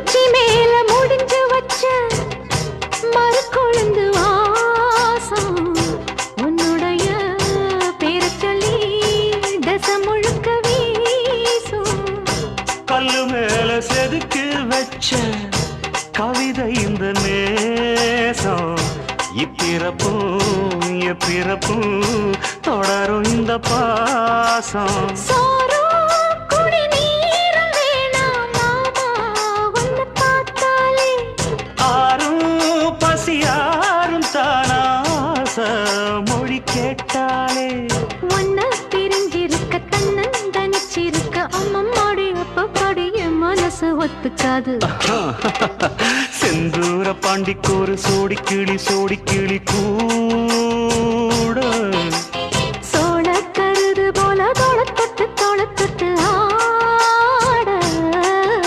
உச்சி மேல முடிஞ்சு வச்ச மறு கொழுந்து வாசம் உன்னுடைய பேர சொல்லி தச முழுக்க வீசும் கல்லு மேல செதுக்கு வச்ச கவிதை இந்த நேசம் இப்பிறப்பும் எப்பிறப்பும் தொடரும் இந்த பாசம் சோறு குடி நீரும் வேணாம் மாமா உன்னை பார்த்தாலே ஆரும் பசியாரும் தானாச மொழி கேட்டாலே ஒன்ன பிரிஞ்சிருக்க தன்னன் தனிச்சிருக்க அம்மம்மாடி அப்பப்படி என் மனசு ஒத்துக்காது செந்தூர பாண்டிக்கோரு சோடி கிளி கூட